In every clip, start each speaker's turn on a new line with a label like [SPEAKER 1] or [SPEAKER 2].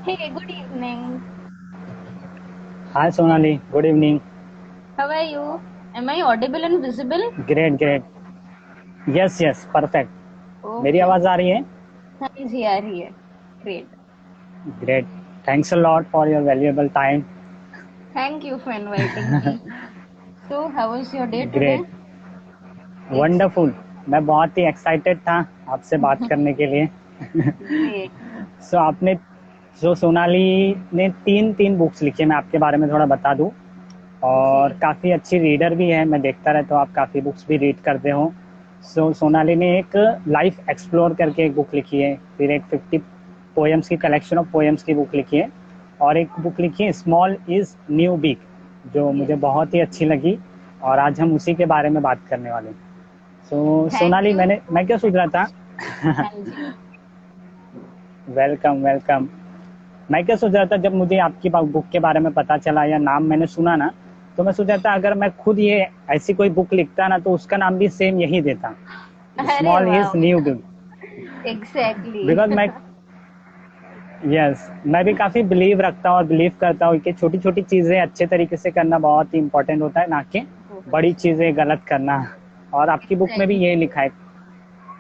[SPEAKER 1] Hey, good evening.
[SPEAKER 2] Hi Sonali, good evening.
[SPEAKER 1] How are you? Am I audible and visible?
[SPEAKER 2] Great, great. Yes, yes, perfect. मेरी
[SPEAKER 1] Okay.
[SPEAKER 2] आवाज आ रही है?
[SPEAKER 1] हाँ जी आ रही है. Great.
[SPEAKER 2] Great. Thanks a lot for your valuable time.
[SPEAKER 1] Thank you for inviting me. So, how was your day today?
[SPEAKER 2] Great.
[SPEAKER 1] It's
[SPEAKER 2] Wonderful. मैं बहुत ही excited था आपसे बात करने के लिए.
[SPEAKER 1] great.
[SPEAKER 2] सो आपने जो सोनाली ने तीन तीन बुक्स लिखी है, मैं आपके बारे में थोड़ा बता दूं. और
[SPEAKER 1] जी.
[SPEAKER 2] काफ़ी अच्छी रीडर भी है, मैं देखता रहता हूँ आप काफ़ी बुक्स भी रीड करते हो. सो सोनाली ने एक लाइफ एक्सप्लोर करके एक बुक लिखी है, फिर एक 50 पोएम्स की कलेक्शन ऑफ पोएम्स की बुक लिखी है, और एक बुक लिखी है स्मॉल इज न्यू बिग, जो मुझे
[SPEAKER 1] Yes.
[SPEAKER 2] बहुत ही अच्छी लगी. और आज हम उसी के बारे में बात करने वाले हैं. सो
[SPEAKER 1] Thank
[SPEAKER 2] सोनाली,
[SPEAKER 1] you
[SPEAKER 2] मैं क्या
[SPEAKER 1] for
[SPEAKER 2] सोच रहा था.
[SPEAKER 1] introduction. हाँ जी.
[SPEAKER 2] Welcome, welcome. मैं क्या सोच रहा था, जब मुझे आपकी बुक के बारे में पता चला या नाम मैंने सुना ना, तो मैं सोच रहा था अगर मैं खुद ये ऐसी कोई बुक लिखता ना, तो उसका नाम भी सेम यही देता,
[SPEAKER 1] अरे
[SPEAKER 2] स्मॉल इज
[SPEAKER 1] वाह.
[SPEAKER 2] New big.
[SPEAKER 1] Exactly.
[SPEAKER 2] बिकॉज मैं, यस, मैं भी काफ़ी बिलीव रखता हूँ और बिलीव करता हूँ कि छोटी छोटी चीज़ें अच्छे तरीके से करना बहुत ही इंपॉर्टेंट होता है, ना कि
[SPEAKER 1] बहुत
[SPEAKER 2] बड़ी
[SPEAKER 1] सही.
[SPEAKER 2] चीज़ें गलत करना. और आपकी बुक में भी
[SPEAKER 1] Exactly.
[SPEAKER 2] ये लिखा है,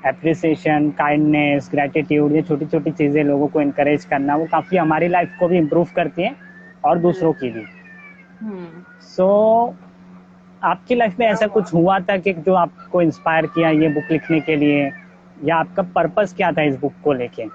[SPEAKER 2] एप्रिसिएशन, काइंडनेस, ग्रेटिट्यूड, ये छोटी छोटी चीज़ें लोगों को इनकरेज करना, वो काफ़ी हमारी लाइफ को भी इम्प्रूव करती हैं और दूसरों की
[SPEAKER 1] बिल्कुल.
[SPEAKER 2] भी.
[SPEAKER 1] हम्म.
[SPEAKER 2] सो आपकी लाइफ में ऐसा कुछ हुआ था कि जो आपको इंस्पायर किया ये बुक लिखने के लिए, या आपका पर्पस क्या था इस बुक को लेके?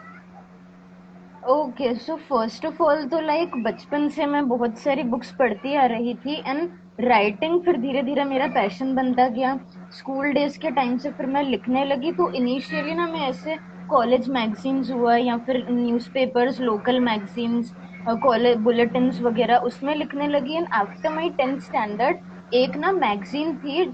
[SPEAKER 1] Okay, so first of all तो लाइक बचपन से मैं बहुत सारी बुक्स पढ़ती आ रही थी एंड राइटिंग फिर धीरे धीरे मेरा पैशन बनता गया. स्कूल डेज के टाइम से फिर मैं लिखने लगी, तो इनिशियली ना मैं ऐसे कॉलेज मैगजीन्स हुआ या फिर newspapers, local magazines, college bulletins वगैरह उसमें लिखने लगी. And after my 10th standard एक ना मैगजीन थी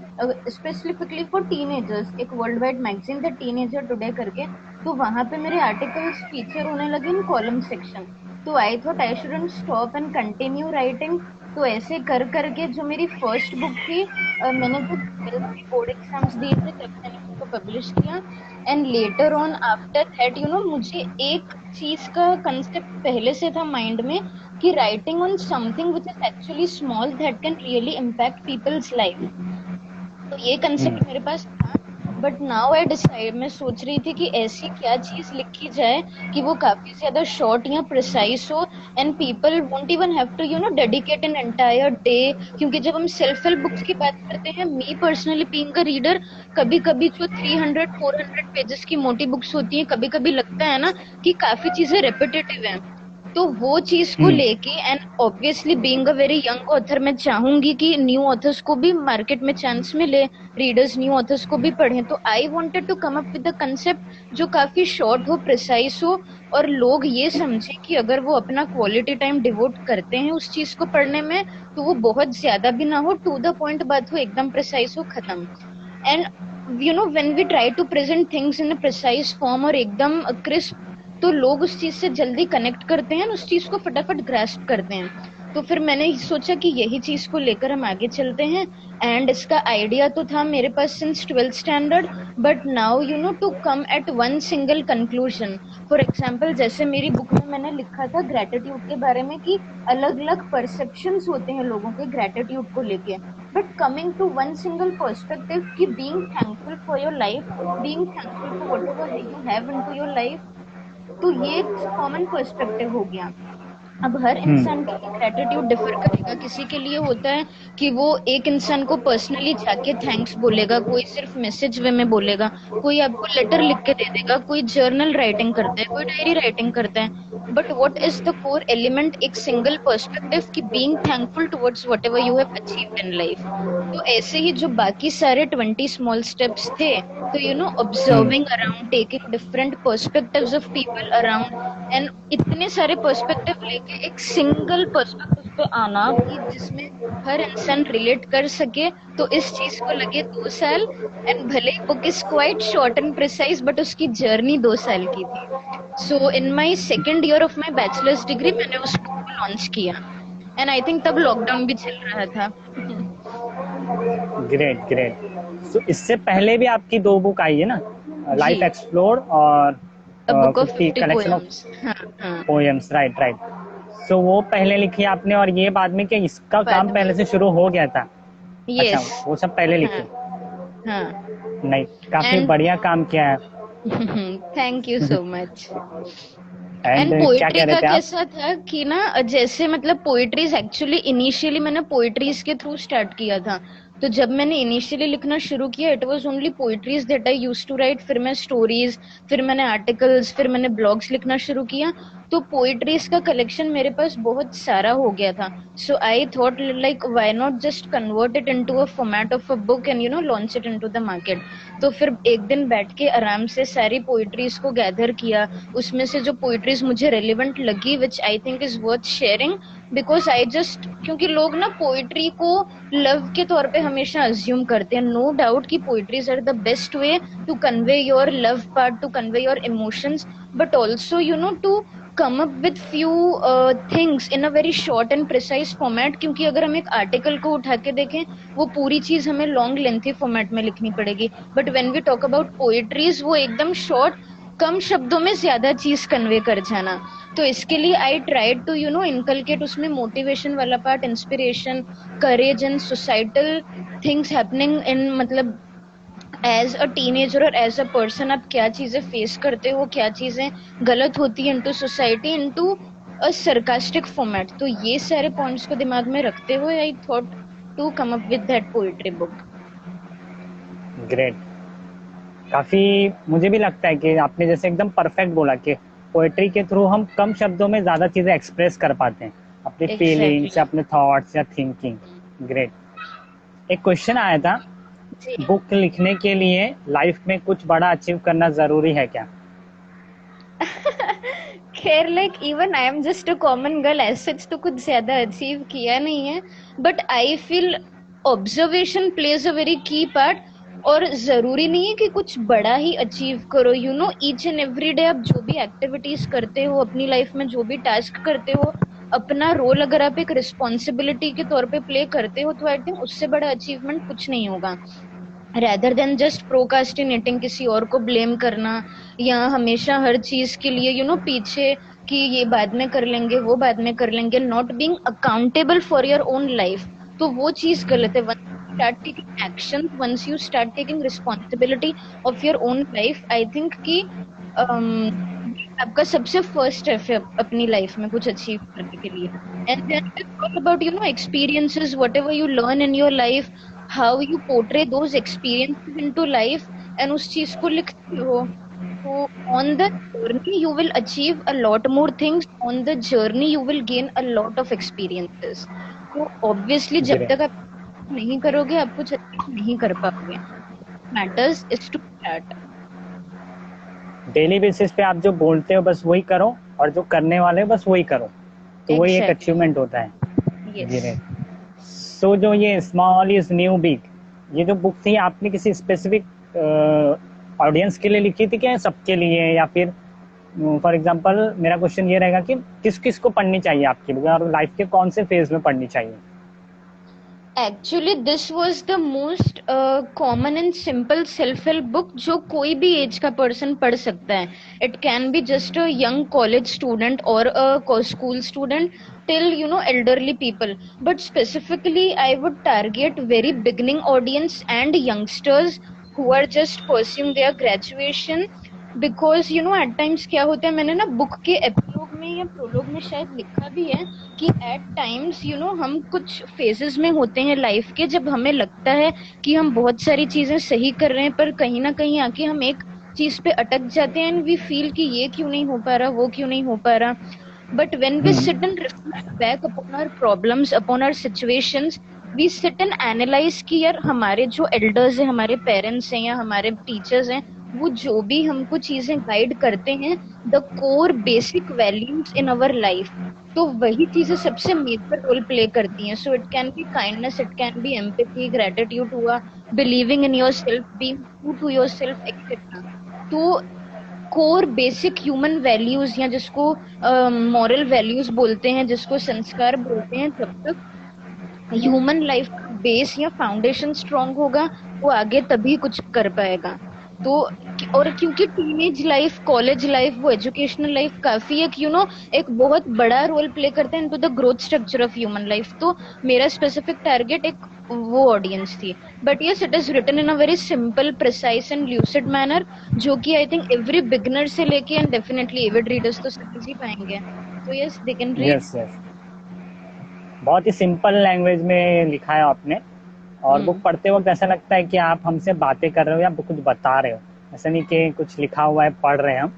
[SPEAKER 1] स्पेसिफिकली फॉर टीनेजर्स, एक वर्ल्ड वाइड मैगजीन था टीनेजर टुडे करके. तो वहां पे मेरे आर्टिकल्स फीचर होने लगे इन कॉलम सेक्शन. तो I thought I shouldn't stop and continue writing. तो ऐसे कर करके जो मेरी फर्स्ट बुक थी, मैंने जब 12th की बोर्ड एग्जाम्स दिए थे तब मैंने उसको पब्लिश किया. And later on after that मुझे एक चीज का कंसेप्ट पहले से था माइंड में कि writing on something which is actually small that can really impact people's life. तो ये कंसेप्ट मेरे पास था. बट नाउ आई डिसाइड, मैं सोच रही थी कि ऐसी क्या चीज लिखी जाए कि वो काफी ज्यादा शॉर्ट या प्रिसाइज हो and people won't even have to dedicate an entire day. क्योंकि जब हम सेल्फ हेल्प बुक्स की बात करते हैं, मी पर्सनली बीइंग अ रीडर, कभी कभी जो 300-400 पेजेस की मोटी बुक्स होती हैं, कभी कभी लगता है ना कि काफी चीजें रेपिटेटिव हैं. तो वो चीज को
[SPEAKER 2] हम्म.
[SPEAKER 1] लेके and obviously being a very young author, मैं चाहूंगी कि न्यू ऑथर्स को भी मार्केट में चांस मिले, रीडर्स न्यू ऑथर्स को भी पढ़ें. तो I wanted to come up with the concept जो काफी शॉर्ट हो, प्रिसाइज हो, और लोग ये समझे कि अगर वो अपना क्वालिटी टाइम डिवोट करते हैं उस चीज को पढ़ने में, तो वो बहुत ज्यादा भी ना हो, टू द पॉइंट बात हो, एकदम प्रिसाइज हो, खत्म. And when we try to present things in a precise form और एकदम क्रिस्प, तो लोग उस चीज से जल्दी कनेक्ट करते हैं, उस चीज को फटाफट ग्रास्प करते हैं. तो फिर मैंने सोचा कि यही चीज को लेकर हम आगे चलते हैं. एंड इसका आइडिया तो था मेरे पास since 12th standard. But now to come at one single conclusion. For example, जैसे मेरी बुक में मैंने लिखा था ग्रेटिट्यूड के बारे में कि अलग अलग परसेप्शंस होते हैं लोगों के ग्रेटिट्यूड को लेके. But coming to one single perspective कि being thankful for your life, being thankful for whatever you have into your life, तो ये एक कॉमन पर्सपेक्टिव हो गया. अब हर इंसान के लिए ग्रेटिट्यूड डिफर करेगा. किसी के लिए होता है कि वो एक इंसान को पर्सनली जाके थैंक्स बोलेगा, कोई सिर्फ मैसेज वे में बोलेगा, कोई आपको लेटर लिख के दे देगा, कोई जर्नल राइटिंग करता है, कोई डायरी राइटिंग करता है. But what is the core element, एक सिंगल पर्सपेक्टिव कि being thankful towards what ever you have achieved in life. तो ऐसे ही जो बाकी सारे 20 स्मॉल स्टेप्स थे, तो
[SPEAKER 2] hmm.
[SPEAKER 1] Observing around, taking different perspectives of people around, and इतने सारे पर्सपेक्टिव लेके एक सिंगल पर्सपेक्टिव पे आना कि जिसमें हर इंसान रिलेट कर सके. तो इस चीज को लगे 2 साल. एंड भले ही book is quite short and precise, but उसकी जर्नी 2 साल की थी. So in my second year of my bachelor's degree मैंने उस बुक को लॉन्च किया. एंड आई थिंक तब लॉकडाउन भी चल रहा था.
[SPEAKER 2] Great, great. सो इससे पहले भी आपकी दो बुक आई है ना,
[SPEAKER 1] जी.
[SPEAKER 2] लाइफ एक्सप्लोर और
[SPEAKER 1] a book of
[SPEAKER 2] 50
[SPEAKER 1] 50
[SPEAKER 2] collection of
[SPEAKER 1] poems. हाँ हाँ।
[SPEAKER 2] Poems, right right. सो वो पहले लिखी आपने, और ये बाद में, क्या इसका
[SPEAKER 1] बाद
[SPEAKER 2] काम
[SPEAKER 1] में।
[SPEAKER 2] पहले से शुरू हो गया था? अच्छा,
[SPEAKER 1] यस।
[SPEAKER 2] वो सब पहले
[SPEAKER 1] हाँ
[SPEAKER 2] लिखी।
[SPEAKER 1] हाँ।
[SPEAKER 2] नहीं, काफी
[SPEAKER 1] एंड
[SPEAKER 2] बढ़िया काम किया है।
[SPEAKER 1] Thank you so much.
[SPEAKER 2] And
[SPEAKER 1] and
[SPEAKER 2] क्या
[SPEAKER 1] पोइट्री
[SPEAKER 2] कह रहे
[SPEAKER 1] का
[SPEAKER 2] थे आप?
[SPEAKER 1] कैसा था कि ना, जैसे मतलब पोइट्रीज एक्चुअली इनिशियली मैंने पोइट्रीज के थ्रू स्टार्ट किया था। तो जब मैंने इनिशियली लिखना शुरू किया, it was only poetries that I used to write. फिर मैं स्टोरीज, फिर मैंने आर्टिकल्स, फिर मैंने ब्लॉग्स लिखना शुरू किया। तो पोइट्रीज का कलेक्शन मेरे पास बहुत सारा हो गया था। So I thought like why not just convert it into a format of a book and launch it into the market. तो फिर एक दिन बैठ के आराम से सारी पोइट्रीज को गैदर किया। उसमें से जो पोइट्रीज मुझे रेलिवेंट लगी, which I think is worth sharing, because I just, क्योंकि लोग ना पोइट्री को लव के तौर पे हमेशा अज्यूम करते हैं। नो डाउट कि poetries are the best way to convey your love part, to convey your emotions, but also to come up with few things in a very short and precise format. क्योंकि अगर हम एक article को उठा के देखें, वो पूरी चीज हमें लॉन्ग लेंथी फॉर्मेट में लिखनी पड़ेगी। But when we talk about poetries, वो एकदम शॉर्ट, कम शब्दों में ज्यादा चीज कन्वे कर जाना। तो इसके लिए आई ट्राइड टू इनकलकेट उसमें मोटिवेशन वाला part, inspiration, courage and societal things happening in, मतलब एज अ टीनेजर और एज अ पर्सन आप क्या चीजें फेस करते हो, क्या चीजें गलत होती है into society, into a sarcastic format. तो ये सारे पॉइंट्स को दिमाग में रखते हुए I thought to come up with that poetry book.
[SPEAKER 2] Great. काफी, मुझे भी लगता है कि आपने जैसे एकदम परफेक्ट बोला कि पोएट्री के थ्रू हम कम शब्दों में ज्यादा चीजें एक्सप्रेस कर पाते हैं, अपनी फीलिंग्स
[SPEAKER 1] एग्जैक्टली।
[SPEAKER 2] या अपने थॉट्स या थिंकिंग। ग्रेट। एक क्वेश्चन आया था,
[SPEAKER 1] जी।
[SPEAKER 2] बुक लिखने के लिए लाइफ में कुछ बड़ा अचीव करना जरूरी है क्या?
[SPEAKER 1] खैर like even I am just a common girl, as such तो कुछ ज्यादा अचीव किया नहीं है। But I feel observation plays a very key part. और जरूरी नहीं है कि कुछ बड़ा ही अचीव करो। ईच एंड एवरी डे आप जो भी एक्टिविटीज करते हो अपनी लाइफ में, जो भी टास्क करते हो, अपना रोल अगर आप एक रिस्पॉन्सिबिलिटी के तौर पे प्ले करते हो, तो आई थिंक उससे बड़ा अचीवमेंट कुछ नहीं होगा। रेदर देन जस्ट प्रोकास्टिनेटिंग, किसी और को ब्लेम करना, या हमेशा हर चीज के लिए पीछे, कि ये बाद में कर लेंगे, वो बाद में कर लेंगे, not being accountable for your own life. तो वो चीज गलत है। Once start taking action, once you start taking responsibility of your own life, I think कि आपका सबसे फर्स्ट स्टेप है अपनी लाइफ में कुछ अचीव करने के लिए। And then all about experiences, whatever you learn in your life, how you portray those experiences into life, and उस चीज को लिखते हो। तो on the journey you will achieve a lot more things, on the journey you will gain a lot of experiences। तो obviously जब
[SPEAKER 2] great.
[SPEAKER 1] तक आप नहीं करोगे आप कुछ अचीव नहीं कर पाओगे। Matters is to start.
[SPEAKER 2] Daily basis पे आप जो बोलते हो बस वही करो, और जो करने वाले हो बस वही करो, तो वही एक
[SPEAKER 1] एग्जैक्टली।
[SPEAKER 2] अचीवमेंट होता है।
[SPEAKER 1] यस।
[SPEAKER 2] ग्रेट। सो जो ये स्मॉल इज न्यू बिग, ये जो बुक थी, आपने किसी स्पेसिफिक ऑडियंस के लिए लिखी थी क्या, सबके लिए, या फिर फॉर एग्जांपल मेरा क्वेश्चन ये रहेगा कि किस किस को पढ़नी चाहिए आपकी बुक, और लाइफ के कौन से फेज में पढ़नी चाहिए?
[SPEAKER 1] Actually this was the most common and simple self help book जो कोई भी एज का पर्सन पढ़ सकता है। It can be just a young college student और a school student till elderly people. But specifically I would target very beginning audience and youngsters who are just pursuing their graduation, because at times क्या होता है, मैंने ना book के epilogue में या prologue में शायद लिखा भी है कि एट टाइम्स हम कुछ फेजेस में होते हैं लाइफ के, जब हमें लगता है कि हम बहुत सारी चीजें सही कर रहे हैं, पर कहीं ना कहीं आके हम एक चीज पे अटक जाते हैं, एंड वी फील कि ये क्यों नहीं हो पा रहा, वो क्यों नहीं हो पा रहा। But when we sit and reflect back upon our problems, upon our situations, we sit and analyse कि यार हमारे जो एल्डर्स हैं, हमारे पेरेंट्स हैं या हमारे टीचर्स हैं, वो जो भी हमको चीजें गाइड करते हैं, the core basic values in our life, तो वही चीजें सबसे मेजर रोल प्ले करती हैं। So it can be kindness, it can be empathy, gratitude हुआ, believing in your self, being true to your self, etcetera. तो कोर बेसिक ह्यूमन वैल्यूज, या जिसको मॉरल वैल्यूज बोलते हैं, जिसको संस्कार बोलते हैं, जब तक ह्यूमन लाइफ का बेस या फाउंडेशन स्ट्रांग होगा, वो आगे तभी कुछ कर पाएगा। तो और क्योंकि टीनेज लाइफ, कॉलेज लाइफ, वो एजुकेशनल लाइफ काफी एक एक बहुत बड़ा रोल प्ले करता है into the growth structure of human life. तो मेरा स्पेसिफिक टारगेट एक वो ऑडियंस थी। But yes, it is written in a very simple, precise and lucid manner, जो कि आई थिंक एवरी बिगनर से लेके एंड डेफिनेटली एविड रीडर्स तो समझ ही पाएंगे। तो yes, they can read.
[SPEAKER 2] Yes yes, बहुत ही सिंपल लैंग्वेज में लिखा है आपने, और बुक पढ़ते वक्त ऐसा लगता है कि आप हमसे बातें कर रहे हो या कुछ बता रहे हो, ऐसा नहीं कि कुछ लिखा हुआ है पढ़ रहे हैं हम।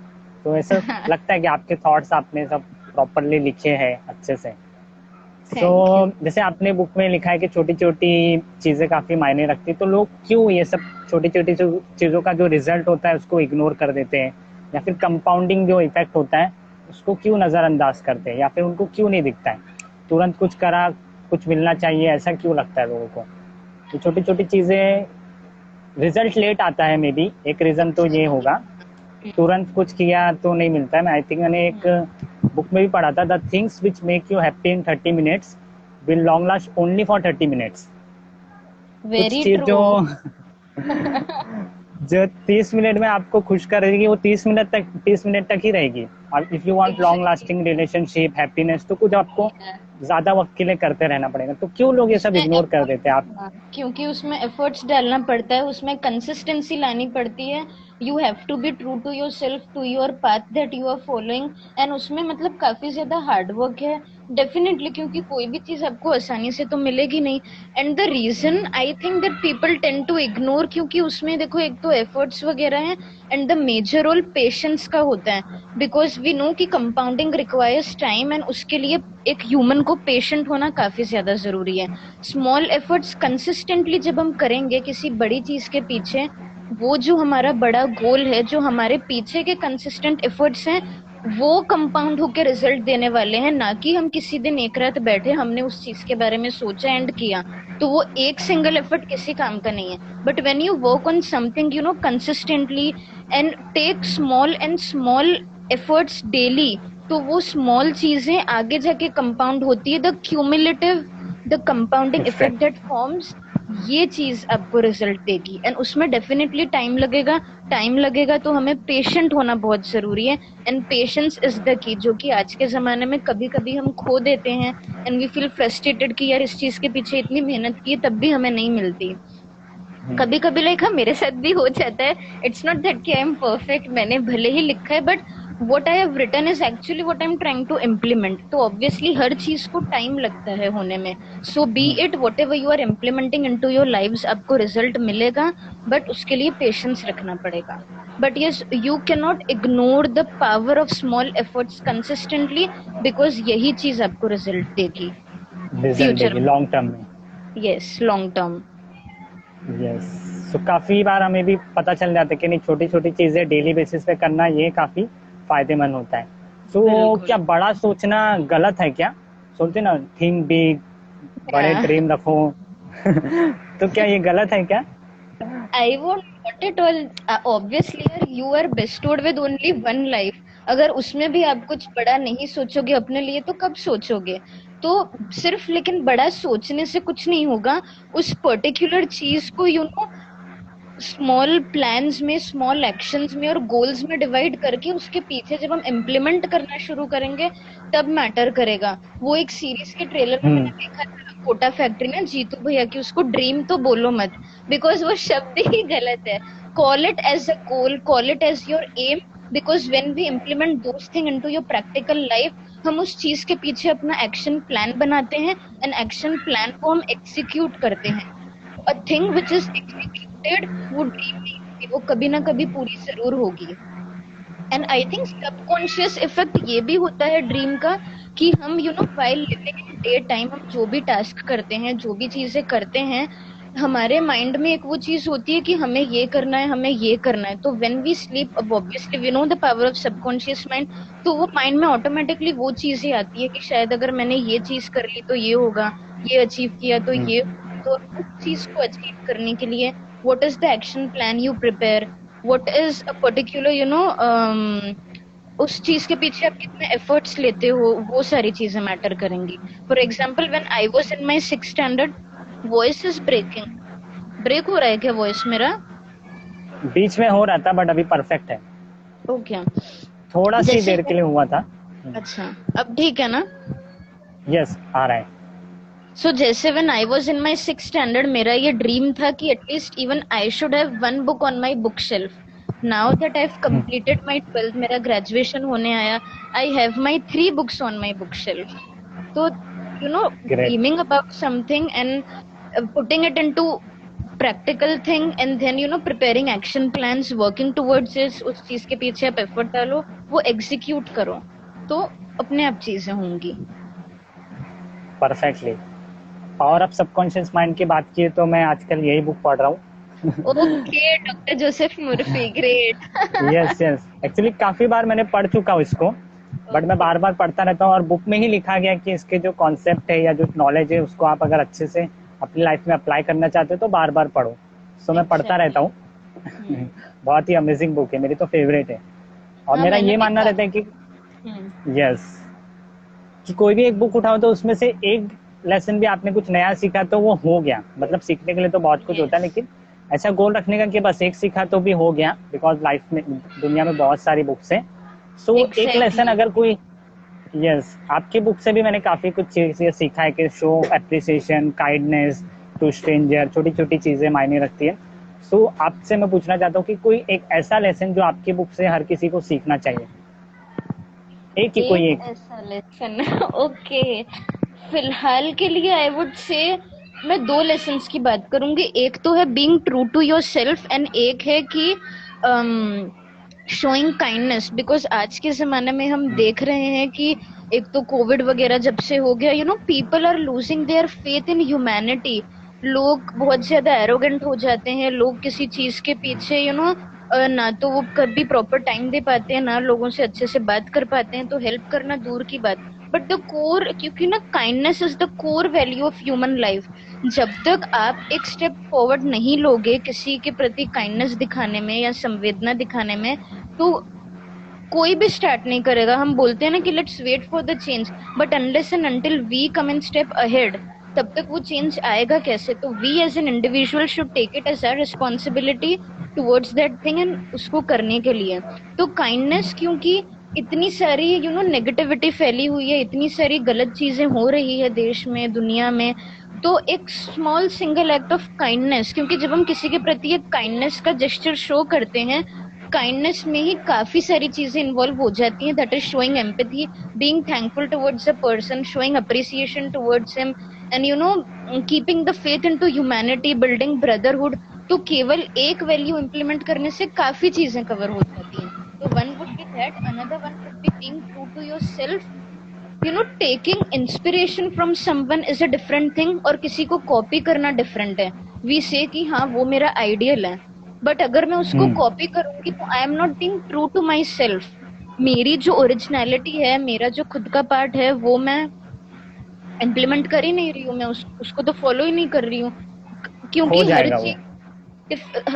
[SPEAKER 2] तो ऐसा लगता है कि आपके थॉट्स आपने सब प्रॉपरली लिखे हैं अच्छे से। So
[SPEAKER 1] thank you.
[SPEAKER 2] जैसे आपने बुक में लिखा है कि छोटी छोटी चीज़ें काफ़ी मायने रखती, तो लोग क्यों ये सब छोटी छोटी चीज़ों का जो रिजल्ट होता है उसको इग्नोर कर देते हैं, या फिर कंपाउंडिंग जो इफेक्ट होता है उसको क्यों नज़रअंदाज करते हैं, या फिर उनको क्यों नहीं दिखता है, तुरंत कुछ करा कुछ मिलना चाहिए, ऐसा क्यों लगता है लोगों को? तो छोटी छोटी चीज़ें, रिजल्ट लेट आता है, मे बी एक रीज़न तो ये होगा, तुरंत कुछ किया तो नहीं मिलता है। मैं आई थिंक मैंने एक बुक में भी पढ़ा था, the things which make you happy in 30 minutes will long last only for 30 minutes. कुछ
[SPEAKER 1] वेरी
[SPEAKER 2] चीज
[SPEAKER 1] ट्रू।
[SPEAKER 2] जो 30 मिनट में आपको खुश करेगी वो 30 मिनट तक ही रहेगी। और if you want long
[SPEAKER 1] exactly.
[SPEAKER 2] Lasting relationship, happiness, तो कुछ आपको ज्यादा वक्त के लिए करते रहना पड़ेगा। तो क्यों लोग ये सब
[SPEAKER 1] उसमें
[SPEAKER 2] इग्नोर कर
[SPEAKER 1] एफर्ट,
[SPEAKER 2] देते हैं आप?
[SPEAKER 1] हाँ, क्योंकि उसमें एफर्ट्स डालना पड़ता है, उसमें कंसिस्टेंसी लानी पड़ती है। You have to be true to your self, to your path that you are following. And उसमें मतलब काफी ज्यादा हार्ड वर्क है डेफिनेटली, क्योंकि कोई भी चीज आपको आसानी से तो मिलेगी नहीं। And the reason I think that people tend to ignore, क्योंकि उसमें देखो एक तो एफर्ट्स वगैरह है, and the major role patience का होता है। बिकॉज वी नो कि कंपाउंडिंग रिक्वायर्स टाइम, एंड उसके लिए एक ह्यूमन को पेशेंट होना काफी ज्यादा जरूरी है। स्मॉल एफर्ट्स कंसिस्टेंटली जब हम करेंगे किसी बड़ी चीज के पीछे, वो जो हमारा बड़ा गोल है, जो हमारे पीछे के कंसिस्टेंट एफर्ट्स हैं, वो कंपाउंड होकर रिजल्ट देने वाले हैं। ना कि हम किसी दिन एक रात बैठे, हमने उस चीज के बारे में सोचा एंड किया, तो वो एक सिंगल एफर्ट किसी काम का नहीं है। But when you work on something consistently and take small and small efforts daily, तो वो स्मॉल चीजें आगे जाके कंपाउंड होती है। The cumulative, the compounding effect
[SPEAKER 2] effect.
[SPEAKER 1] That forms, ये चीज आपको रिजल्ट देगी। एंड उसमें डेफिनेटली टाइम लगेगा। टाइम लगेगा तो हमें पेशेंट होना बहुत जरूरी है। And patience is the key, जो कि आज के जमाने में कभी कभी हम खो देते हैं। एंड वी फील फ्रस्ट्रेटेड कि यार इस चीज के पीछे इतनी मेहनत की तब भी हमें नहीं मिलती। कभी कभी लाइक हाँ, मेरे साथ भी हो जाता है। इट्स नॉट दैट कि आई एम परफेक्ट, मैंने भले ही लिखा है, but what I have written is actually what I'm trying to implement। तो obviously हर चीज को टाइम लगता है होने में। So be it whatever you are implementing into your lives, आपको रिजल्ट मिलेगा, बट उसके लिए पेशेंस रखना पड़ेगा। But yes, you cannot ignore the power of small efforts consistently, because यही चीज आपको रिजल्ट देगी
[SPEAKER 2] रिजल्ट
[SPEAKER 1] फ्यूचर
[SPEAKER 2] देगी
[SPEAKER 1] में।
[SPEAKER 2] लॉन्ग टर्म में।
[SPEAKER 1] Yes, long term.
[SPEAKER 2] यस। सो काफ़ी बार हमें भी पता चल जाता है कि नहीं, छोटी छोटी चीज़ें डेली बेसिस पे करना ये काफ़ी फायदेमंद होता है। सो
[SPEAKER 1] बिल्कुल।
[SPEAKER 2] क्या बड़ा सोचना गलत है क्या? सोचते ना, थिंक बिग, बड़े ड्रीम रखो। तो क्या ये गलत है क्या?
[SPEAKER 1] I won't not at all. Obviously, यार, you are bestowed with only one life। अगर उसमें भी आप कुछ बड़ा नहीं सोचोगे अपने लिए, तो कब सोचोगे? तो सिर्फ लेकिन बड़ा सोचने से कुछ नहीं होगा। उस पर्टिकुलर चीज को स्मॉल प्लान्स में, स्मॉल एक्शंस में और गोल्स में डिवाइड करके उसके पीछे जब हम इम्प्लीमेंट करना शुरू करेंगे, तब मैटर करेगा। वो एक सीरीज के ट्रेलर में मैंने देखा था, कोटा फैक्ट्री ना, जीतू भैया की, उसको ड्रीम तो बोलो मत, बिकॉज वो शब्द ही गलत है। Call it as a goal, call it as your aim, because when we implement those thing into your practical life, हम उस चीज के पीछे अपना एक्शन प्लान बनाते हैं, एंड एक्शन प्लान को हम एग्जीक्यूट करते हैं। A thing which is executed, वो ड्रीम नहीं होती, वो कभी ना कभी पूरी जरूर होगी। And I think subconscious effect ये भी होता है ड्रीम का, कि हम while living in day time, हम जो भी टास्क करते हैं, जो भी चीजें करते हैं, हमारे माइंड में एक वो चीज होती है कि हमें ये करना है, हमें ये करना है। तो व्हेन वी स्लीप, अब obviously we know the power of subconscious mind, तो वो माइंड में ऑटोमेटिकली वो चीजें आती है कि शायद अगर मैंने ये चीज कर ली तो ये होगा, ये अचीव किया तो ये। तो उस चीज को अचीव करने के लिए what is the action plan you prepare, what is a particular उस चीज के पीछे आप कितने एफर्ट्स लेते हो, वो सारी चीजें मैटर करेंगी। For example, when I was in my 6th standard, voice is breaking. Break हो रहा है क्या वॉइस मेरा?
[SPEAKER 2] बीच में हो रहा था बट अभी परफेक्ट है।
[SPEAKER 1] ओके।
[SPEAKER 2] थोड़ा सी
[SPEAKER 1] जैसे
[SPEAKER 2] देर के लिए हुआ था।
[SPEAKER 1] अच्छा, अब ठीक है ना?
[SPEAKER 2] यस, आ रहा है।
[SPEAKER 1] सो जैसे when I was in my 6th standard मेरा ये ड्रीम था कि at least even I should have one book on my book shelf. Now that I have completed my 12th, मेरा ग्रेजुएशन होने आया, I have my 3 books on my book shelf. तो
[SPEAKER 2] great.
[SPEAKER 1] Dreaming about something and putting it into practical thing and then preparing action plans, working towards it, उस चीज के पीछे आप effort डालो, वो एग्जीक्यूट करो, तो अपने आप चीजें होंगी।
[SPEAKER 2] परफेक्टली। और अब सबकॉन्शियस माइंड की बात की तो मैं आजकल यही बुक पढ़ रहा हूँ।
[SPEAKER 1] Okay, doctor Joseph Murphy, great.
[SPEAKER 2] Yes yes, actually काफी बार मैंने पढ़ चुका हूँ इसको, बट मैं
[SPEAKER 1] ओके।
[SPEAKER 2] बार बार पढ़ता रहता हूँ। और बुक में ही लिखा गया कि इसके जो कॉन्सेप्ट है या जो नॉलेज है उसको आप अगर अच्छे से अपनी लाइफ में अप्लाई करना चाहते हो तो बार बार पढ़ो। सो मैं पढ़ता रहता
[SPEAKER 1] एग्जैक्टली।
[SPEAKER 2] हूँ। बहुत ही अमेजिंग बुक है, मेरी तो फेवरेट है। और
[SPEAKER 1] हाँ,
[SPEAKER 2] मेरा
[SPEAKER 1] मैंने
[SPEAKER 2] ये
[SPEAKER 1] भी
[SPEAKER 2] मानना रहता है कि
[SPEAKER 1] हम्म।
[SPEAKER 2] यस, कि कोई भी एक बुक उठाओ तो उसमें से एक लेसन भी आपने कुछ नया सीखा तो वो हो गया। मतलब सीखने के लिए तो बहुत कुछ होता है,
[SPEAKER 1] यस।
[SPEAKER 2] लेकिन ऐसा गोल रखने का कि बस एक सीखा तो भी हो गया, बिकॉज लाइफ में, दुनिया में बहुत सारी बुक्स हैं। सो एक लेसन
[SPEAKER 1] एग्जैक्टली।
[SPEAKER 2] अगर कोई, यस, आपकी बुक से भी मैंने काफी कुछ चीजें सीखा है कि show appreciation, kindness to stranger, छोटी छोटी चीजें मायने रखती है। सो आपसे मैं पूछना चाहता हूँ कि कोई एक ऐसा लेसन जो आपकी बुक से हर किसी को सीखना चाहिए, एक ही कोई
[SPEAKER 1] एक
[SPEAKER 2] एक।
[SPEAKER 1] ऐसा लेसन ओके, फिलहाल के लिए आई वुड से मैं दो लेसन्स की बात करूंगी। एक तो है being true to your self and एक है कि शोइंग काइंडनेस। बिकॉज आज के जमाने में हम देख रहे हैं कि एक तो कोविड वगैरह जब से हो गया, people are losing their faith in humanity. लोग बहुत ज्यादा एरोगेंट हो जाते हैं, लोग किसी चीज के पीछे ना तो वो कभी प्रॉपर टाइम दे पाते हैं, ना लोगों से अच्छे से बात कर पाते हैं, तो हेल्प करना दूर की बात। बट द कोर, क्योंकि ना kindness is the core value of human life. जब तक आप एक स्टेप फॉरवर्ड नहीं लोगे किसी के प्रति काइंडनेस दिखाने में या संवेदना दिखाने में, तो कोई भी स्टार्ट नहीं करेगा। हम बोलते हैं ना कि let's wait for the change, but unless and until we come in step ahead, तब तक वो चेंज आएगा कैसे? तो we as an individual should take it as our responsibility towards that thing and उसको करने के लिए। तो काइंडनेस, क्योंकि इतनी सारी नेगेटिविटी फैली हुई है, इतनी सारी गलत चीजें हो रही है देश में, दुनिया में, तो एक small single act of kindness, क्योंकि जब हम किसी के प्रति एक काइंडनेस का जेस्चर शो करते हैं, काइंडनेस में ही काफी सारी चीजें इन्वॉल्व हो जाती हैं। That is showing empathy, being thankful towards a person, showing appreciation towards him, and keeping the faith into humanity, building brotherhood. तो केवल एक वैल्यू इंप्लीमेंट करने से काफी चीजें कवर हो जाती हैं। तो one would be that, another one would be being true to yourself. Taking inspiration from someone is a different thing, और किसी को कॉपी करना डिफरेंट है। वी से कि हाँ वो मेरा आइडियल है, बट अगर मैं उसको
[SPEAKER 2] हम्म।
[SPEAKER 1] कॉपी करूंगी तो I am not being true to my self. मेरी जो ओरिजिनलिटी है, मेरा जो खुद का पार्ट है, वो मैं इम्प्लीमेंट कर ही नहीं रही हूँ। मैं उसको तो फॉलो ही नहीं कर रही हूँ,
[SPEAKER 2] हो
[SPEAKER 1] क्योंकि
[SPEAKER 2] जाएगा वो।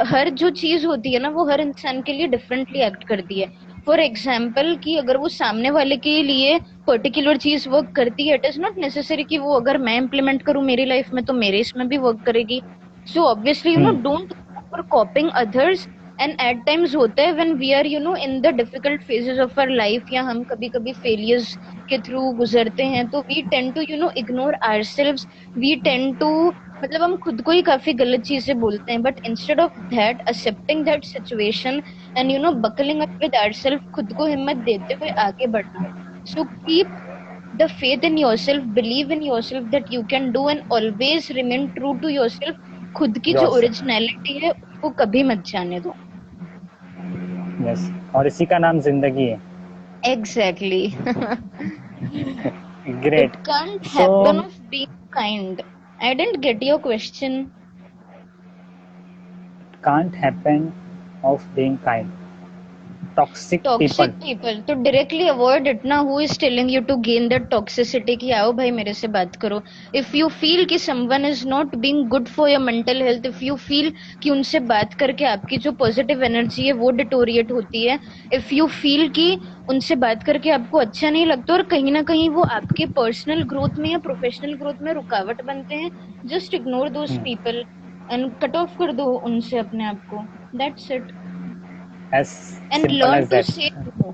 [SPEAKER 1] हर जो चीज होती है ना, वो हर इंसान के लिए डिफरेंटली एक्ट करती है। फॉर एग्जाम्पल कि अगर वो सामने वाले के लिए पर्टिकुलर चीज वर्क करती है, इट इज नॉट नेसेसरी कि वो अगर मैं इम्प्लीमेंट करूँ मेरी लाइफ में तो मेरे इसमें भी वर्क करेगी। So obviously
[SPEAKER 2] hmm.
[SPEAKER 1] Don't for copying others. And at times होता है when we are in the difficult phases of our life, या हम कभी कभी फेलियर्स के थ्रू गुजरते हैं, तो we tend to ignore ourselves. We tend to, मतलब हम खुद को ही काफी गलत चीजें बोलते हैं। But instead of that, accepting that situation and buckling up with ourself, खुद को हिम्मत देते हुए आगे बढ़ना। So keep the faith in yourself, believe in yourself that you can do, and always remain true to yourself. खुद की जो
[SPEAKER 2] यस
[SPEAKER 1] ओरिजिनलिटी है उसको कभी मत जाने दो।
[SPEAKER 2] यस, और इसी का नाम जिंदगी है।
[SPEAKER 1] Exactly.
[SPEAKER 2] Great.
[SPEAKER 1] It can't
[SPEAKER 2] so
[SPEAKER 1] happen of being kind. I didn't get your question.
[SPEAKER 2] Can't happen of being kind, toxic
[SPEAKER 1] toxic
[SPEAKER 2] people.
[SPEAKER 1] People तो डायरेक्टली अवॉइड इट ना। Who is telling you to gain that toxicity कि आओ भाई मेरे से बात करो? If you feel कि someone is not being good for your mental health, if you feel कि उनसे बात करके आपकी जो पॉजिटिव एनर्जी है वो डिटोरिएट होती है, इफ यू फील कि उनसे बात करके आपको अच्छा नहीं लगता और कहीं ना कहीं वो आपके पर्सनल ग्रोथ में या प्रोफेशनल ग्रोथ में रुकावट बनते हैं, just ignore those people and cut off कर दो उनसे अपने आप को। That's it.
[SPEAKER 2] As
[SPEAKER 1] and
[SPEAKER 2] simple
[SPEAKER 1] learn
[SPEAKER 2] as
[SPEAKER 1] to
[SPEAKER 2] that.
[SPEAKER 1] Say no.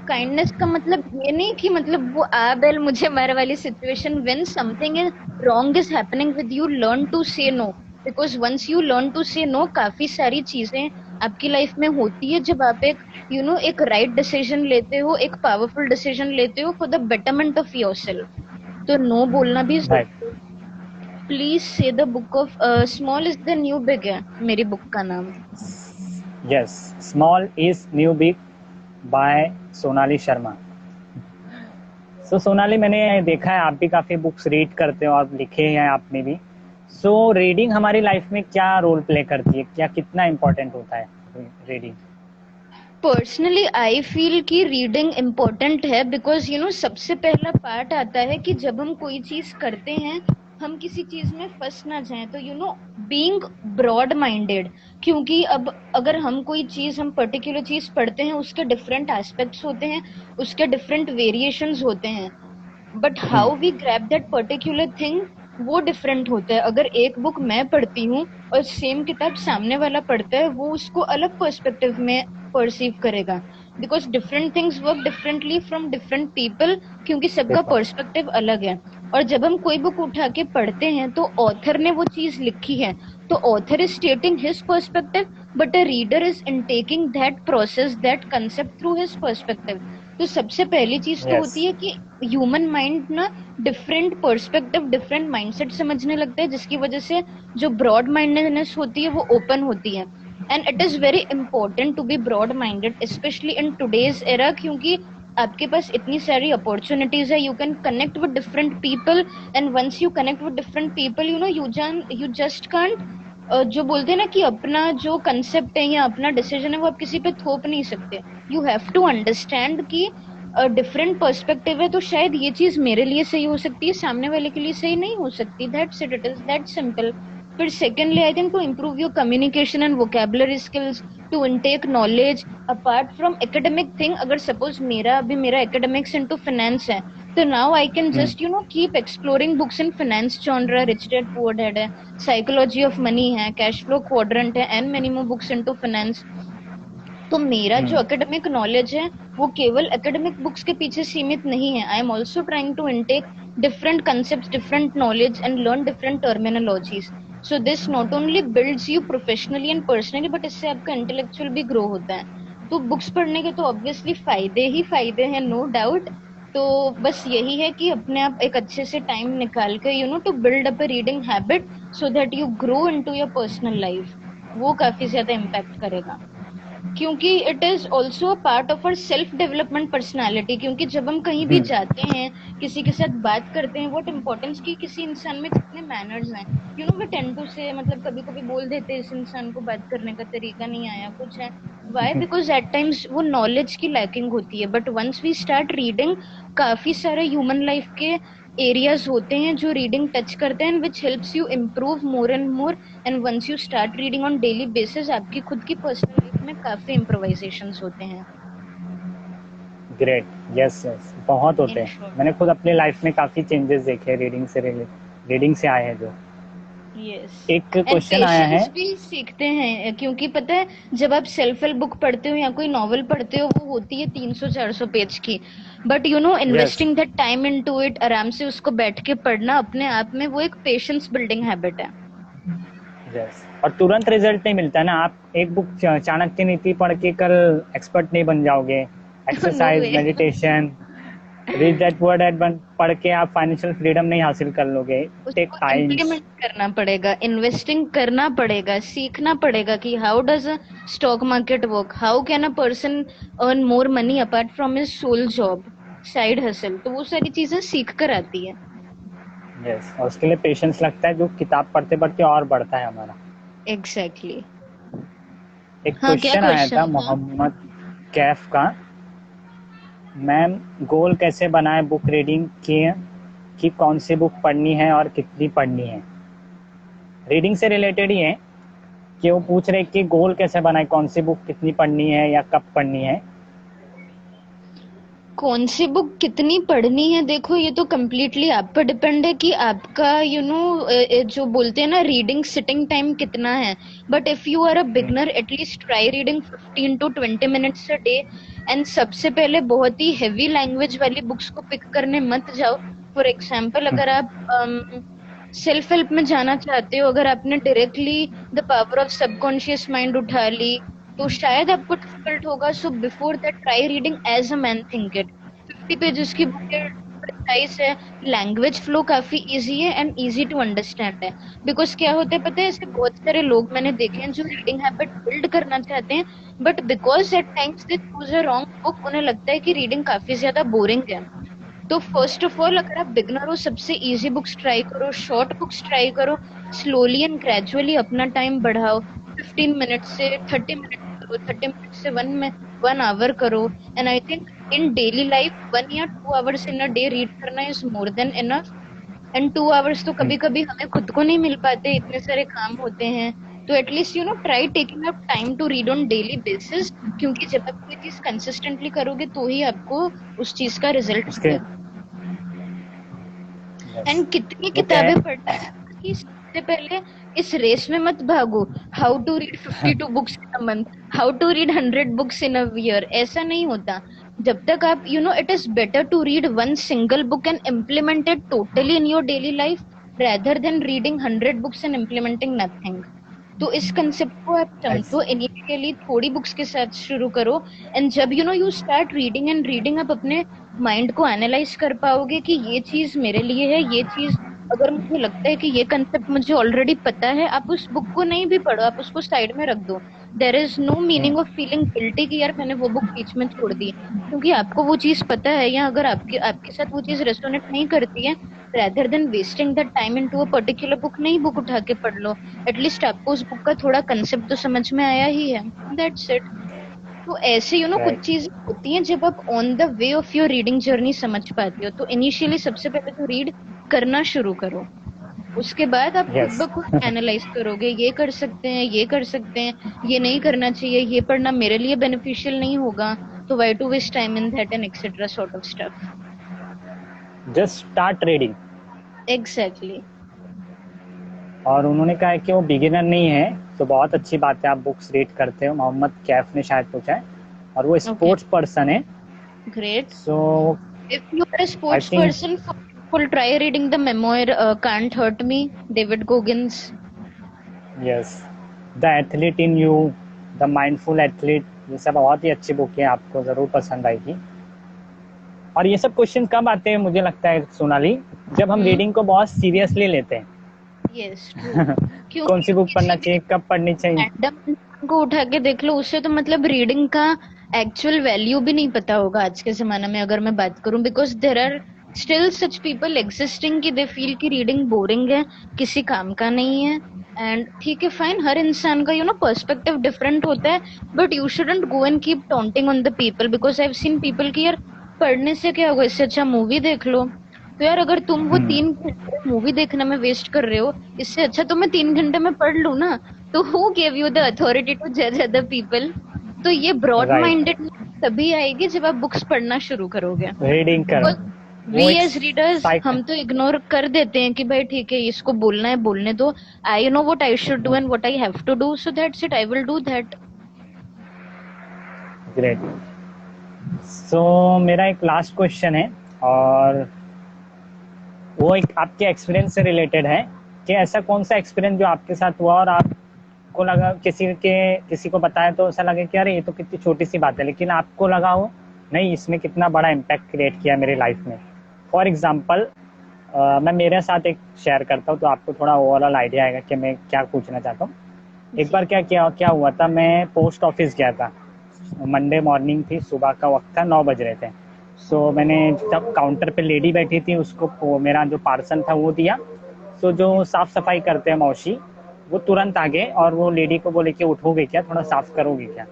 [SPEAKER 1] Kindness का मतलब ये नहीं कि मतलब वो आ बेल मुझे मार वाली situation. When something is wrong is happening with you, learn to say no. Because once you learn to say no, काफी सारी चीजें आपकी लाइफ में होती है जब आप एक एक राइट डिसीजन लेते हो, एक पावरफुल डिसीजन लेते हो for the betterment of yourself. तो नो बोलना भी
[SPEAKER 2] राइट।
[SPEAKER 1] जरूरी है। Please say the book of small is the new big है मेरी बुक का नाम।
[SPEAKER 2] Yes, small is new big by Sonali Sharma. So Sonali, मैंने देखा है आप भी काफ़ी बुक्स रीड करते हो और लिखे हैं आपने भी। सो रीडिंग हमारी लाइफ में क्या रोल प्ले करती है, क्या कितना इम्पोर्टेंट होता है रीडिंग?
[SPEAKER 1] पर्सनली आई फील कि रीडिंग इम्पोर्टेंट है, बिकॉज सबसे पहला पार्ट आता है कि जब हम कोई चीज करते हैं, हम किसी चीज में फंस ना जाएं। तो बीइंग ब्रॉड माइंडेड, क्योंकि अब अगर हम कोई चीज, हम पर्टिकुलर चीज पढ़ते हैं, उसके डिफरेंट एस्पेक्ट्स होते हैं, उसके डिफरेंट वेरिएशंस होते हैं, but how we grab that particular thing वो डिफरेंट होता है। अगर एक बुक मैं पढ़ती हूँ और सेम किताब सामने वाला पढ़ता है, वो उसको अलग पर्सपेक्टिव में परसीव करेगा। Because different things work differently from different people, क्योंकि सबका
[SPEAKER 2] पेपर।
[SPEAKER 1] पर्सपेक्टिव अलग है। और जब हम कोई बुक उठा के पढ़ते हैं तो ऑथर ने वो चीज लिखी है, तो author is stating his perspective, but a reader is intaking that process, that concept through his perspective. तो सबसे पहली चीज तो
[SPEAKER 2] यस।
[SPEAKER 1] होती है कि ह्यूमन माइंड ना डिफरेंट पर्सपेक्टिव, डिफरेंट माइंडसेट समझने लगता है, जिसकी वजह से जो ब्रॉड माइंडेडनेस होती है वो ओपन होती है। And it is very important to be broad minded, specially in today's era, क्योंकि आपके पास इतनी सारी अपॉर्चुनिटीज है। You can connect with different people, and once you connect with different people, you just can't जो बोलते हैं ना कि अपना जो कंसेप्ट है या अपना डिसीजन है वो आप किसी पे थोप नहीं सकते। यू हैव टू अंडरस्टैंड कि डिफरेंट पर्सपेक्टिव है, तो शायद ये चीज मेरे लिए सही हो सकती है, सामने वाले के लिए सही नहीं हो सकती। That's it, it is that simple. फिर secondly I think to improve your communication and vocabulary skills, to intake knowledge apart from academic thing. अगर सपोज मेरा एकेडमिक्स इनटू फाइनेंस है, तो now I can just keep exploring books in finance genre. Rich dad poor dad है, psychology of money है, cash flow quadrant है, and many more books into finance. तो मेरा जो एकेडमिक नॉलेज है वो केवल एकेडमिक बुक्स के पीछे सीमित नहीं है। I am also trying to intake different concepts, different knowledge, and learn different terminologies. So this not only builds you professionally and personally, but इससे आपका इंटेलेक्चुअल भी ग्रो होता है। तो बुक्स पढ़ने के तो ऑब्वियसली फायदे ही फायदे हैं, नो डाउट। तो बस यही है कि अपने आप एक अच्छे से टाइम निकाल के to build up a reading habit, so that you grow into your personal life. वो काफी ज्यादा इम्पैक्ट करेगा, क्योंकि it is also a part of our self development personality. क्योंकि जब हम कहीं भी जाते हैं, किसी के साथ बात करते हैं, व्हाट इम्पोर्टेंस की किसी इंसान में कितने मैनर्स हैं। वी टेंड टू से, मतलब कभी कभी बोल देते हैं इस इंसान को बात करने का तरीका नहीं आया, कुछ है। वाई? बिकॉज एट टाइम्स वो नॉलेज की लैकिंग होती है, but once we start reading, काफी सारे ह्यूमन लाइफ के एरियाज होते हैं जो रीडिंग टच करते हैं, which helps you improve more and more. And once you start reading on daily basis, आपकी खुद की पर्सनल लाइफ में काफी इम्प्रोवाइजेशंस होते हैं।
[SPEAKER 2] ग्रेट। यस यस, बहुत होते
[SPEAKER 1] इन
[SPEAKER 2] हैं।
[SPEAKER 1] शॉर्ट।
[SPEAKER 2] मैंने खुद अपने लाइफ में काफ़ी चेंजेस देखे रीडिंग से आए हैं जो।
[SPEAKER 1] यस।
[SPEAKER 2] एक
[SPEAKER 1] एंड
[SPEAKER 2] क्वेश्चन आया है।
[SPEAKER 1] पेशेंस भी सीखते हैं, क्योंकि पता है, जब आप सेल्फ हेल्प बुक पढ़ते हो या कोई नॉवल पढ़ते हो, वो होती है 300-400 पेज की, but
[SPEAKER 2] yes
[SPEAKER 1] investing that time into it, आराम से उसको बैठ के पढ़ना, अपने आप में वो एक पेशेंस बिल्डिंग हैबिट है।
[SPEAKER 2] यस, और तुरंत रिजल्ट नहीं मिलता ना। आप एक बुक चाणक्य नीति पढ़ के कल एक्सपर्ट नहीं बन जाओगे।
[SPEAKER 1] No
[SPEAKER 2] exercise,
[SPEAKER 1] way.
[SPEAKER 2] Meditation, read that word at पढ़ के आप फाइनेंशियल फ्रीडम नहीं हासिल कर लोगे। टेक
[SPEAKER 1] उसको
[SPEAKER 2] टाइम्स।
[SPEAKER 1] इम्प्लीमेंट करना पड़ेगा, इन्वेस्टिंग करना पड़ेगा, सीखना पड़ेगा कि how does a stock market work, how can a person earn more money apart from his sole job, side hustle. तो वो सारी चीजें सीख कर आती है।
[SPEAKER 2] यस, और उसके लिए पेशेंस लगता है, जो किताब पढ़ते पढ़ते और बढ़ता है हमारा।
[SPEAKER 1] Exactly exactly.
[SPEAKER 2] एक
[SPEAKER 1] हाँ, क्या
[SPEAKER 2] क्वेश्चन आया था
[SPEAKER 1] क्वेश्चन था?
[SPEAKER 2] मोहम्मद कैफ का। मैम, गोल कैसे बनाए बुक रीडिंग के, कि कौन सी बुक पढ़नी है और कितनी पढ़नी है? रीडिंग से रिलेटेड ही है कि वो पूछ रहे कि गोल कैसे बनाए, कौन सी बुक कितनी पढ़नी है या कब पढ़नी है।
[SPEAKER 1] कौन सी बुक कितनी पढ़नी है, देखो ये तो कम्प्लीटली आप पर डिपेंड है कि आपका जो बोलते हैं ना रीडिंग सिटिंग टाइम कितना है। But if you are a beginner at least try reading 15 to 20 minutes a day. एंड सबसे पहले बहुत ही हैवी लैंग्वेज वाली बुक्स को पिक करने मत जाओ। फॉर एग्जाम्पल अगर आप सेल्फ हेल्प में जाना चाहते हो, अगर आपने directly the power of subconscious mind उठा ली तो शायद आपको डिफिकल्ट होगा। So before that try reading as a man think it. 50 pages की बुक है, प्रिसाइज है, लैंग्वेज फ्लो काफी इजी है एंड इजी टू अंडरस्टैंड है। बिकॉज क्या होता है पता है, ऐसे बहुत सारे लोग मैंने देखे हैं जो रीडिंग हैबिट बिल्ड करना चाहते हैं, but because at times they choose a wrong book, उन्हें लगता है कि रीडिंग काफी ज्यादा बोरिंग है। तो फर्स्ट ऑफ ऑल अगर आप बिगनर हो, सबसे इजी बुक्स ट्राई करो, शॉर्ट बुक्स ट्राई करो, स्लोली एंड ग्रेजुअली अपना टाइम बढ़ाओ। 15 मिनट से 30 मिनट करो, 30 मिनट से 1 आवर करो। And I think in daily life 1 या 2 hours in a day read करना is more than enough. And 2 hours तो कभी कभी हमें खुद को नहीं मिल पाते, इतने सारे काम होते हैं। तो at least try taking up time to read on daily basis, क्योंकि जब आप कोई चीज कंसिस्टेंटली करोगे तो ही आपको उस चीज का रिजल्ट
[SPEAKER 2] उसके
[SPEAKER 1] मिलेगा।
[SPEAKER 2] यस
[SPEAKER 1] एंड कितनी
[SPEAKER 2] वो क्या
[SPEAKER 1] किताबें
[SPEAKER 2] है।
[SPEAKER 1] पढ़नी है कि सबसे पहले इस रेस में मत भागो। How to read 52 books in a month, how to read 100 books in a year, ऐसा नहीं होता। जब तक आप it is better to read one single book and implement it totally in your daily life rather than reading 100 books and implementing nothing। तो इस concept को आप
[SPEAKER 2] Nice.
[SPEAKER 1] समझो, इनिशियली थोड़ी बुक्स के साथ शुरू करो। एंड जब you start reading and reading, आप अपने माइंड को एनालाइज कर पाओगे कि ये चीज मेरे लिए है, ये चीज अगर मुझे लगता है कि ये कंसेप्ट मुझे ऑलरेडी पता है, आप उस बुक को नहीं भी पढ़ो, आप उसको साइड में रख दो। There is no meaning of feeling guilty कि यार मैंने वो बुक बीच में छोड़ दी, क्योंकि आपको वो चीज पता है। या अगर आपके आपके साथ वो चीज रेसोनेट नहीं करती है, rather than wasting that time into a particular book, नई बुक उठा के पढ़ लो। एटलीस्ट आपको उस बुक का थोड़ा कंसेप्ट तो समझ में आया ही है। That's it. तो ऐसे कुछ
[SPEAKER 2] राइट।
[SPEAKER 1] चीजें होती हैं जब आप on the way of your reading journey समझ पाते हो। तो इनिशियली सबसे पहले तो रीड करना शुरू करो, उसके बाद आप खुद
[SPEAKER 2] यस।
[SPEAKER 1] ब खुद एनालाइज करोगे, ये कर सकते हैं, ये कर सकते हैं, ये नहीं करना चाहिए, ये पढ़ना मेरे लिए बेनिफिशियल नहीं होगा, तो why to waste time in that and etcetera sort of stuff.
[SPEAKER 2] Just start reading.
[SPEAKER 1] Exactly.
[SPEAKER 2] और उन्होंने कहा है कि वो बिगिनर नहीं है, तो बहुत अच्छी बात है, आप बुक्स रीड करते हो। मोहम्मद कैफ ने शायद पूछा है, और वो
[SPEAKER 1] ओके,
[SPEAKER 2] स्पोर्ट्स पर्सन है।
[SPEAKER 1] Great.
[SPEAKER 2] So
[SPEAKER 1] If you are a
[SPEAKER 2] I
[SPEAKER 1] sports
[SPEAKER 2] think
[SPEAKER 1] person, for example, try reading the memoir Can't Hurt Me, David Goggins.
[SPEAKER 2] Yes, the athlete in you, the mindful athlete, ये सब बहुत ही अच्छी book है, आपको ज़रूर पसंद आएगी। और ये सब क्वेश्चन कब आते हैं मुझे लगता है सोनाली, जब हम
[SPEAKER 1] हम्म,
[SPEAKER 2] रीडिंग को बहुत सीरियसली लेते
[SPEAKER 1] यस ट्रू।
[SPEAKER 2] हैं। कौन
[SPEAKER 1] क्योंकि
[SPEAKER 2] सी बुक
[SPEAKER 1] किसी
[SPEAKER 2] पढ़ना
[SPEAKER 1] भी
[SPEAKER 2] चाहिए, कब पढ़नी चाहिए।
[SPEAKER 1] रैंडम इंसान को उठा के देख लो, उससे तो मतलब रीडिंग का एक्चुअल वैल्यू भी नहीं पता होगा आज के जमाने में, अगर मैं बात करूं। Because there are still such people existing कि दे फील कि रीडिंग बोरिंग है, किसी काम का नहीं है। एंड ठीक है, फाइन, हर इंसान का पर्सपेक्टिव डिफरेंट होता है। But you shouldn't go and keep taunting on the people, because I have seen people कि यार पढ़ने से क्या होगा, इससे अच्छा मूवी देख लो। तो यार अगर तुम वो 3 घंटे मूवी देखने में वेस्ट कर रहे हो, इससे अच्छा तो मैं 3 घंटे में पढ़ लूं ना। तो who gave you the authority to जज अदर पीपल। तो ये ब्रॉड
[SPEAKER 2] राइट,
[SPEAKER 1] माइंडेड तभी आएगी जब आप बुक्स पढ़ना शुरू करोगे।
[SPEAKER 2] रीडिंग करो।
[SPEAKER 1] वी
[SPEAKER 2] वो एक
[SPEAKER 1] एज रीडर्स
[SPEAKER 2] साइक
[SPEAKER 1] हम तो इग्नोर कर देते हैं कि भाई ठीक है, इसको बोलना है बोलने दो। I know what I should do and what I have to do, so that's it, I will do that.
[SPEAKER 2] Great. So मेरा एक लास्ट क्वेश्चन है, और वो एक आपके एक्सपीरियंस से रिलेटेड है, कि ऐसा कौन सा एक्सपीरियंस जो आपके साथ हुआ और आपको लगा, किसी को बताया तो ऐसा लगे कि अरे ये तो कितनी छोटी सी बात है, लेकिन आपको लगा हो नहीं इसने कितना बड़ा इम्पैक्ट क्रिएट किया मेरी लाइफ में। फॉर एग्जाम्पल मैं मेरे साथ एक शेयर करता हूँ, तो आपको थोड़ा ओवरऑल आइडिया आएगा कि मैं क्या पूछना चाहता हूँ। एक
[SPEAKER 1] जी।
[SPEAKER 2] बार क्या हुआ था, मैं पोस्ट ऑफिस गया था। मंडे मॉर्निंग थी, सुबह का वक्त था, 9 बज रहे थे। सो मैंने जब काउंटर पे लेडी बैठी थी, उसको मेरा जो पार्सल था वो दिया। सो जो साफ सफाई करते हैं मौसी, वो तुरंत आ गए और वो लेडी को बोले कि उठोगे क्या, थोड़ा साफ करोगे क्या।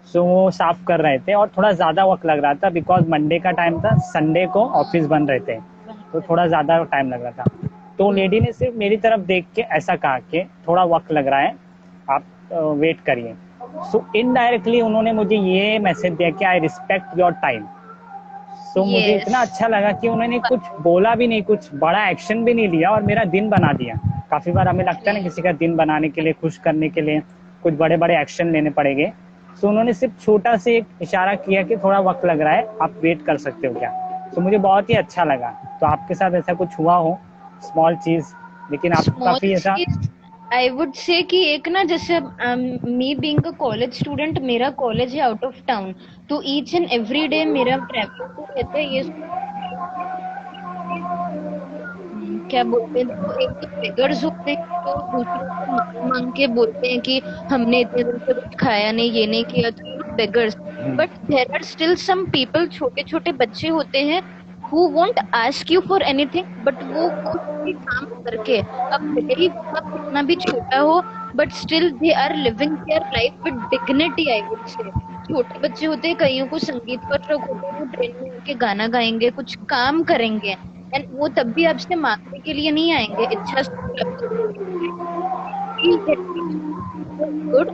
[SPEAKER 2] सो वो साफ कर रहे थे, और थोड़ा ज़्यादा वक्त लग रहा था, बिकॉज मंडे का टाइम था, संडे को ऑफिस बंद रहते हैं, तो थोड़ा ज़्यादा टाइम लग रहा था। तो लेडी ने सिर्फ मेरी तरफ देख के ऐसा कहा कि थोड़ा वक्त लग रहा है, आप वेट करिए। सो इनडायरेक्टली उन्होंने मुझे ये मैसेज दिया कि आई रिस्पेक्ट योर टाइम। सो मुझे
[SPEAKER 1] यस।
[SPEAKER 2] इतना अच्छा लगा कि उन्होंने कुछ बोला भी नहीं, कुछ बड़ा एक्शन भी नहीं लिया और मेरा दिन बना दिया। काफी बार हमें लगता है ना किसी का दिन बनाने के लिए, खुश करने के लिए कुछ बड़े बड़े एक्शन लेने पड़ेंगे। सो उन्होंने सिर्फ छोटा से एक इशारा किया कि थोड़ा वक्त लग रहा है, आप वेट कर सकते हो क्या। तो मुझे बहुत ही अच्छा लगा। तो आपके साथ ऐसा कुछ हुआ हो, स्मॉल चीज, लेकिन आपको
[SPEAKER 1] स्मॉल
[SPEAKER 2] काफी ऐसा।
[SPEAKER 1] चीज आई वुड से कि एक ना, जैसे me being a college student, मेरा कॉलेज है आउट ऑफ टाउन, तो ईच एंड एवरी डे मेरा ट्रैवलिंग तो रहता है। ये क्या बोलते हैं, तो एक तो बेगर्स होते हैं जो दूसरों से मांग मांग के बोलते हैं कि हमने इतने दिन से कुछ खाया नहीं, ये नहीं किया, तो beggars. But there are still some people, छोटे छोटे बच्चे होते हैं who won't ask you for anything, but वो खुद भी काम करके, अब भले ही वहाँ कितना भी छोटा हो, but still they are living their life with dignity, I would say. छोटे बच्चे होते हैं, कईयों को संगीत का शौक होता है, वो ट्रेन में आके गाना गाएंगे, कुछ काम करेंगे, एंड वो तब भी आपसे मांगने के लिए नहीं आएंगे, इच्छा से भी आपसे पूछेंगे। गुड,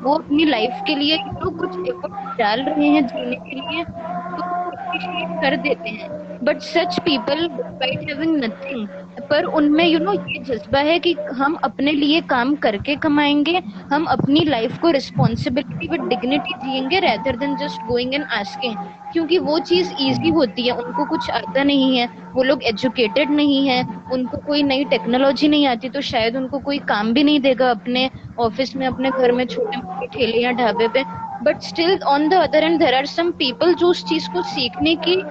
[SPEAKER 1] वो अपनी लाइफ के लिए कुछ एफर्ट डाल रहे हैं जीने के लिए, तो अप्रिशिएट कर देते हैं। But such people despite having nothing, पर उनमें ये जज्बा है कि हम अपने लिए काम करके कमाएंगे, हम अपनी लाइफ को रिस्पॉन्सिबिलिटी विद डिग्निटी जिएंगे, rather than just going and asking. क्योंकि वो चीज इजी होती है, उनको कुछ आता नहीं है, वो लोग एजुकेटेड नहीं है, उनको कोई नई टेक्नोलॉजी नहीं आती, तो शायद उनको कोई काम भी नहीं देगा अपने ऑफिस में, अपने घर में, छोटे मोटे ठेले या ढाबे पे। But still on the other end there are some people जो उस चीज को सीखने की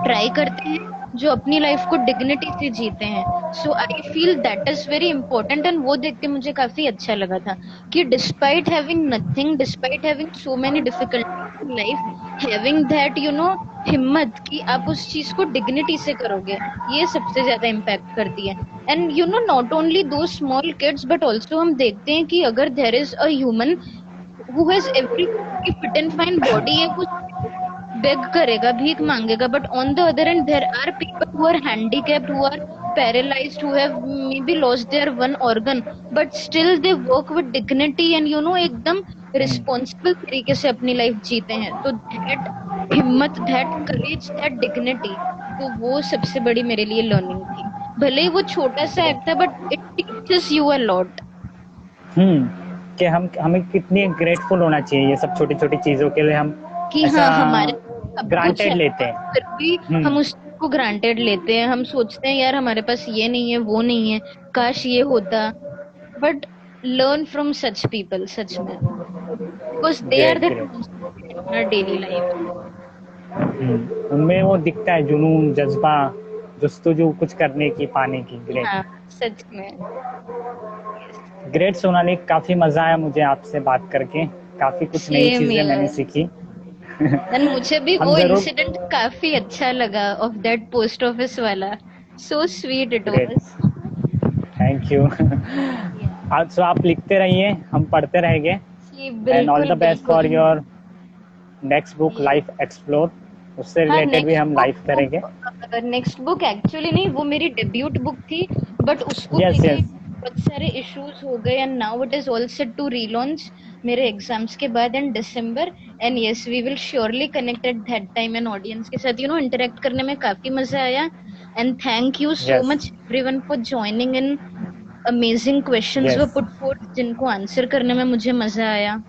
[SPEAKER 1] ट्राई करते हैं, जो अपनी लाइफ को डिग्निटी से जीते हैं। So I feel that is very important, and वो देख के मुझे काफी अच्छा लगा था कि despite having nothing, despite having so many difficulties in life, having that हिम्मत कि आप उस चीज को डिग्निटी से करोगे, ये सबसे ज्यादा इम्पैक्ट करती है। एंड नॉट ओनली दो स्मॉल किड्स, बट ऑल्सो हम देखते हैं कि अगर there is a human who has every fit and fine body है, वो बेग करेगा, भीख मांगेगा, but on the other end there are people who are handicapped, who are paralysed, who have maybe lost their one organ, but still they work with dignity and एकदम responsible तरीके से अपनी life जीते हैं। तो that हिम्मत, that courage, that dignity, तो वो सबसे बड़ी मेरे लिए लर्निंग थी। भले ही वो छोटा सा एक्ट था, but it teaches you a lot.
[SPEAKER 2] कि हम हमें कितनी ग्रेटफुल होना चाहिए ये सब छोटी छोटी चीजों के लिए। हम
[SPEAKER 1] कि
[SPEAKER 2] ऐसा
[SPEAKER 1] हाँ, हमारे सब कुछ
[SPEAKER 2] ग्रांटेड
[SPEAKER 1] है,
[SPEAKER 2] लेते
[SPEAKER 1] फिर भी
[SPEAKER 2] हैं।
[SPEAKER 1] हम उसको ग्रांटेड लेते हैं, हम सोचते हैं यार हमारे पास ये नहीं है, वो नहीं है, काश ये होता। But learn from such people, सच में, because they are
[SPEAKER 2] great
[SPEAKER 1] the
[SPEAKER 2] great.
[SPEAKER 1] In our daily life.
[SPEAKER 2] उनमें वो दिखता है जुनून, जज्बा, जस्तुजू कुछ करने की, पाने की। ग्रेट
[SPEAKER 1] हाँ, सच में।
[SPEAKER 2] ग्रेट सोनाली, काफी मजा आया मुझे आपसे बात करके। काफी कुछ नई
[SPEAKER 1] सेम
[SPEAKER 2] चीजें मैंने
[SPEAKER 1] हियर।
[SPEAKER 2] सीखी।
[SPEAKER 1] एंड मुझे भी
[SPEAKER 2] हम
[SPEAKER 1] वो
[SPEAKER 2] जरूर।
[SPEAKER 1] इंसिडेंट काफी अच्छा लगा, ऑफ दैट पोस्ट ऑफिस वाला, so sweet it
[SPEAKER 2] great,
[SPEAKER 1] was.
[SPEAKER 2] Thank you. आज तो आप लिखते रहिए, हम पढ़ते रहेंगे।
[SPEAKER 1] जी
[SPEAKER 2] एंड ऑल
[SPEAKER 1] बिल्कुल
[SPEAKER 2] द बेस्ट फॉर
[SPEAKER 1] बिल्कुल।
[SPEAKER 2] योर नेक्स्ट बुक
[SPEAKER 1] ये,
[SPEAKER 2] लाइफ एक्सप्लोर। उससे
[SPEAKER 1] हाँ,
[SPEAKER 2] रिलेटेड भी
[SPEAKER 1] नेक्स्ट
[SPEAKER 2] हम लाइव करेंगे।
[SPEAKER 1] बुक, नेक्स्ट बुक एक्चुअली नहीं, वो मेरी डेब्यूट बुक थी, बट उसको
[SPEAKER 2] यस
[SPEAKER 1] लेके
[SPEAKER 2] यस।
[SPEAKER 1] बहुत सारे इश्यूज हो गए, and now it is all set to relaunch मेरे एग्जाम्स के बाद in December. And yes, we will surely connect at that time, and audience के साथ इंटरेक्ट करने में काफी मजा आया। And thank you so
[SPEAKER 2] yes
[SPEAKER 1] much everyone for joining in. Amazing questions were
[SPEAKER 2] yes
[SPEAKER 1] put forth, जिनको आंसर करने में मुझे मजा आया।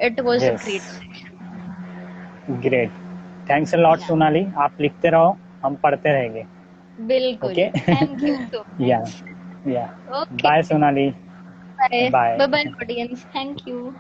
[SPEAKER 1] It was a
[SPEAKER 2] yes.
[SPEAKER 1] Great session.
[SPEAKER 2] Great, thanks a lot
[SPEAKER 1] या,
[SPEAKER 2] सोनाली। आप लिखते रहो, हम पढ़ते रहेंगे।
[SPEAKER 1] बिल्कुल,
[SPEAKER 2] okay.
[SPEAKER 1] Thank you so
[SPEAKER 2] yeah
[SPEAKER 1] much.
[SPEAKER 2] Yeah.
[SPEAKER 1] Okay,
[SPEAKER 2] bye Sonali.
[SPEAKER 1] Bye
[SPEAKER 2] bye.
[SPEAKER 1] Bye bye audience, thank you.